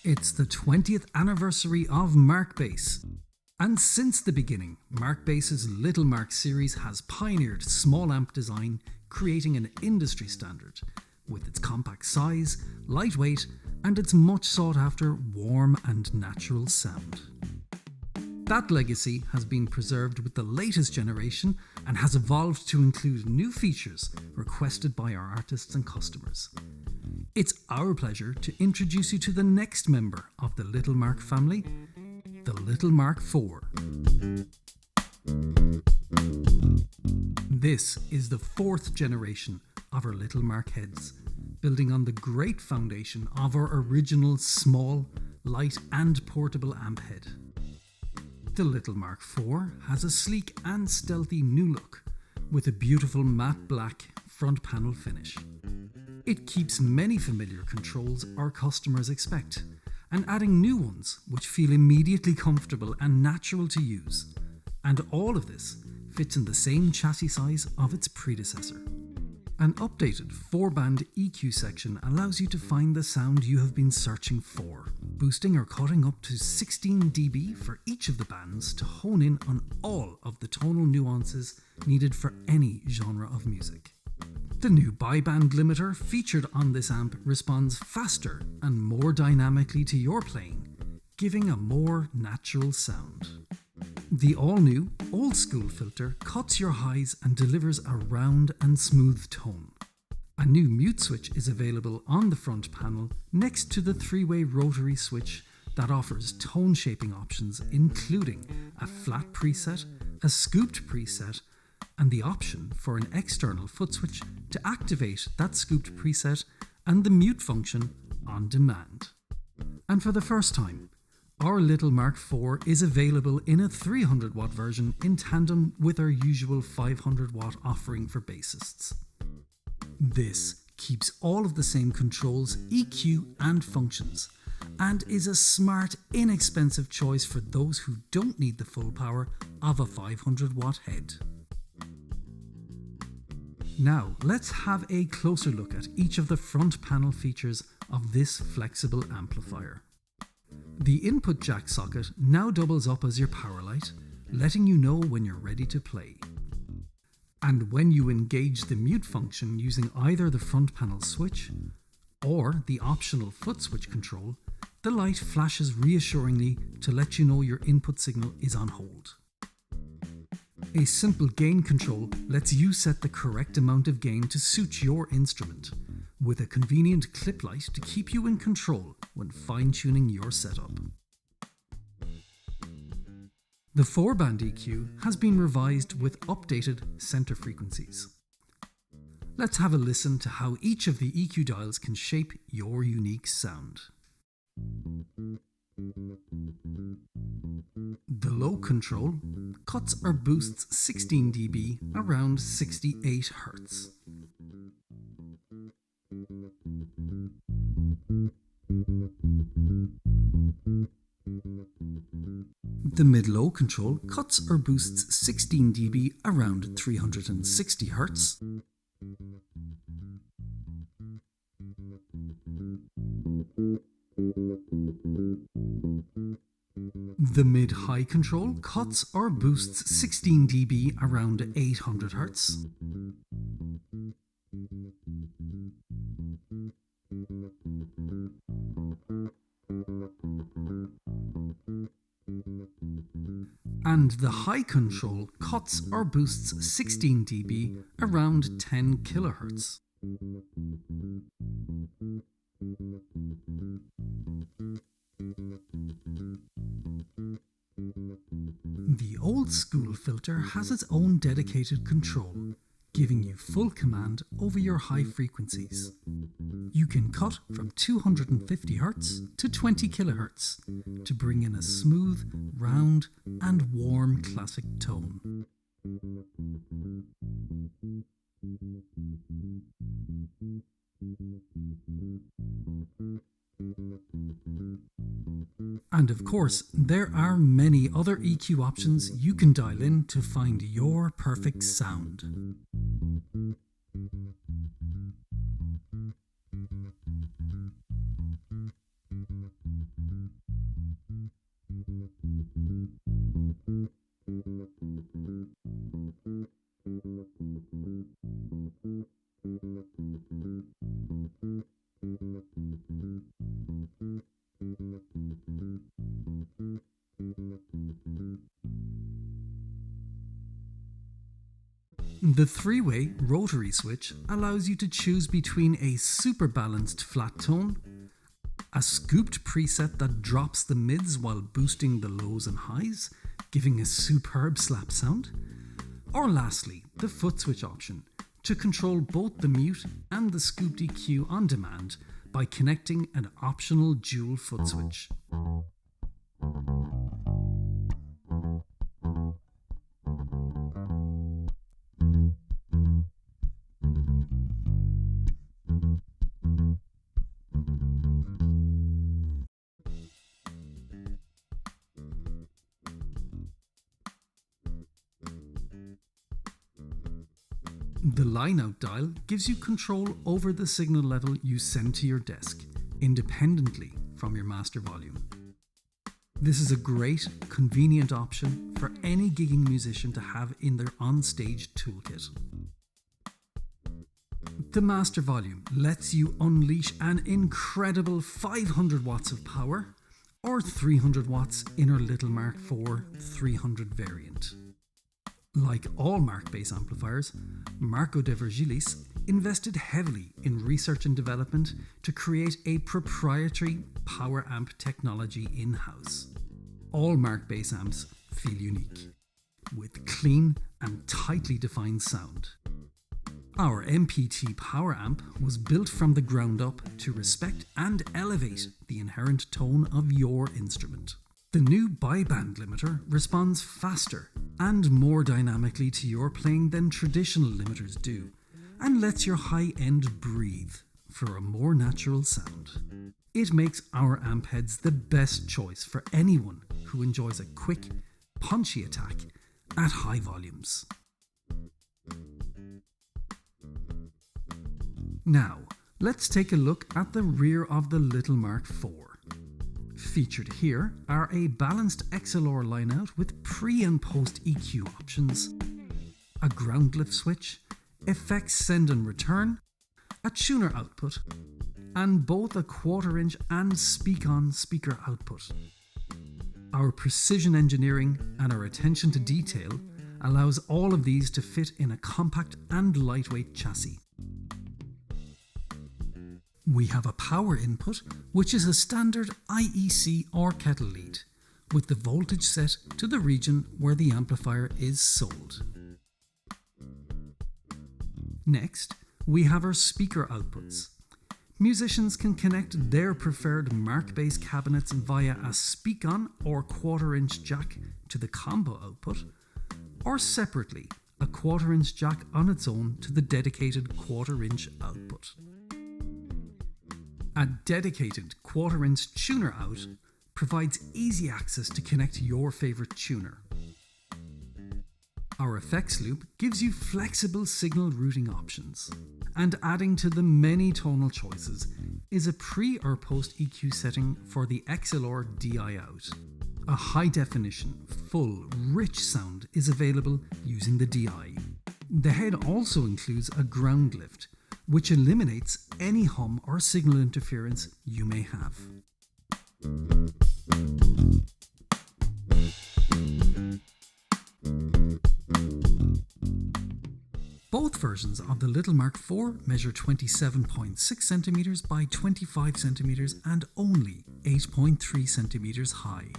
It's the 20th anniversary of Markbass. And since the beginning, Markbass's Little Mark series has pioneered small amp design, creating an industry standard, with its compact size, lightweight, and its much sought after warm and natural sound. That legacy has been preserved with the latest generation and has evolved to include new features requested by our artists and customers. It's our pleasure to introduce you to the next member of the Little Mark family, the Little Mark IV. This is the fourth generation of our Little Mark heads, building on the great foundation of our original small, light and portable amp head. The Little Mark IV has a sleek and stealthy new look, with a beautiful matte black front panel finish. It keeps many familiar controls our customers expect, and adding new ones which feel immediately comfortable and natural to use. And all of this fits in the same chassis size of its predecessor. An updated 4-band EQ section allows you to find the sound you have been searching for, boosting or cutting up to 16 dB for each of the bands to hone in on all of the tonal nuances needed for any genre of music. The new bi-band limiter featured on this amp responds faster and more dynamically to your playing, giving a more natural sound. The all-new, old-school filter cuts your highs and delivers a round and smooth tone. A new mute switch is available on the front panel next to the 3-way rotary switch that offers tone shaping options including a flat preset, a scooped preset, and the option for an external foot switch to activate that scooped preset and the mute function on demand. And for the first time, our Little Mark IV is available in a 300 watt version in tandem with our usual 500 watt offering for bassists. This keeps all of the same controls, EQ and functions, and is a smart, inexpensive choice for those who don't need the full power of a 500 watt head. Now, let's have a closer look at each of the front panel features of this flexible amplifier. The input jack socket now doubles up as your power light, letting you know when you're ready to play. And when you engage the mute function using either the front panel switch or the optional foot switch control, the light flashes reassuringly to let you know your input signal is on hold. A simple gain control lets you set the correct amount of gain to suit your instrument, with a convenient clip light to keep you in control when fine-tuning your setup. The 4-band EQ has been revised with updated center frequencies. Let's have a listen to how each of the EQ dials can shape your unique sound. The low control cuts or boosts 16 dB around 68 Hz. The mid-low control cuts or boosts 16 dB around 360 Hz. The mid-high control cuts or boosts 16 dB around 800 Hz. And the high control cuts or boosts 16 dB around 10 kHz. The old school filter has its own dedicated control, giving you full command over your high frequencies. You can cut from 250 Hz to 20 kHz to bring in a smooth, round, and warm classic tone. And of course, there are many other EQ options you can dial in to find your perfect sound. The three-way rotary switch allows you to choose between a super balanced flat tone, a scooped preset that drops the mids while boosting the lows and highs, giving a superb slap sound, or lastly, the foot switch option to control both the mute and the scooped EQ on demand by connecting an optional dual foot switch. The line-out dial gives you control over the signal level you send to your desk, independently from your master volume. This is a great, convenient option for any gigging musician to have in their on-stage toolkit. The master volume lets you unleash an incredible 500 watts of power, or 300 watts in our Little Mark IV 300 variant. Like all Markbass amplifiers, Marco De Virgilis invested heavily in research and development to create a proprietary power amp technology in-house. All Markbass amps feel unique, with clean and tightly defined sound. Our MPT power amp was built from the ground up to respect and elevate the inherent tone of your instrument. The new bi-band limiter responds faster and more dynamically to your playing than traditional limiters do, and lets your high end breathe for a more natural sound. It makes our amp heads the best choice for anyone who enjoys a quick, punchy attack at high volumes. Now, let's take a look at the rear of the Little Mark IV. Featured here are a balanced XLR lineout with pre and post EQ options, a ground lift switch, effects send and return, a tuner output, and both a 1/4 inch and speak-on speaker output. Our precision engineering and our attention to detail allows all of these to fit in a compact and lightweight chassis. We have a power input, which is a standard IEC or kettle lead, with the voltage set to the region where the amplifier is sold. Next, we have our speaker outputs. Musicians can connect their preferred Markbass cabinets via a speak-on or 1/4 inch jack to the combo output, or separately, a 1/4 inch jack on its own to the dedicated 1/4 inch output. A dedicated 1/4 inch tuner out provides easy access to connect your favourite tuner. Our effects loop gives you flexible signal routing options, and adding to the many tonal choices is a pre or post EQ setting for the XLR DI out. A high definition, full, rich sound is available using the DI. The head also includes a ground lift, which eliminates any hum or signal interference you may have. Both versions of the Little Mark IV measure 27.6 centimeters by 25 centimeters and only 8.3 centimeters high.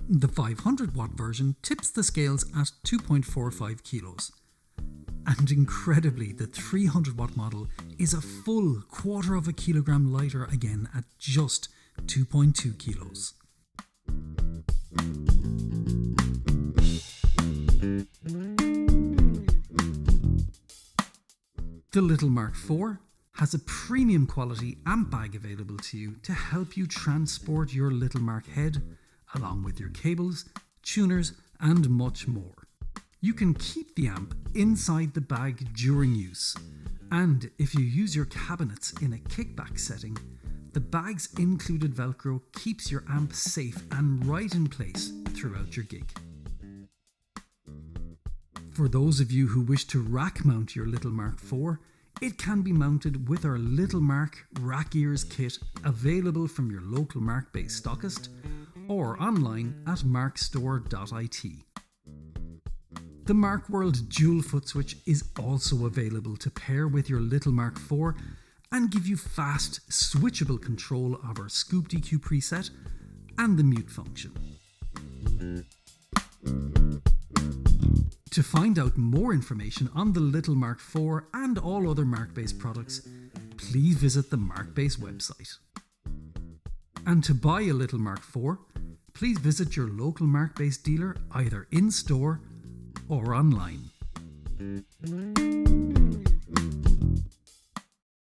The 500 watt version tips the scales at 2.45 kilos. And incredibly, the 300 watt model is a full 1/4 kilogram lighter again at just 2.2 kilos. The Little Mark IV has a premium quality amp bag available to you to help you transport your Little Mark head, along with your cables, tuners, and much more. You can keep the amp inside the bag during use, and if you use your cabinets in a kickback setting, the bag's included Velcro keeps your amp safe and right in place throughout your gig. For those of you who wish to rack mount your Little Mark IV, it can be mounted with our Little Mark Rack Ears kit available from your local Markbass stockist or online at markstore.it. The Mark World dual foot switch is also available to pair with your Little Mark IV and give you fast, switchable control of our Scoop DQ preset and the mute function. To find out more information on the Little Mark IV and all other Markbass products, please visit the Markbass website. And to buy a Little Mark IV, please visit your local Markbass dealer either in store or online.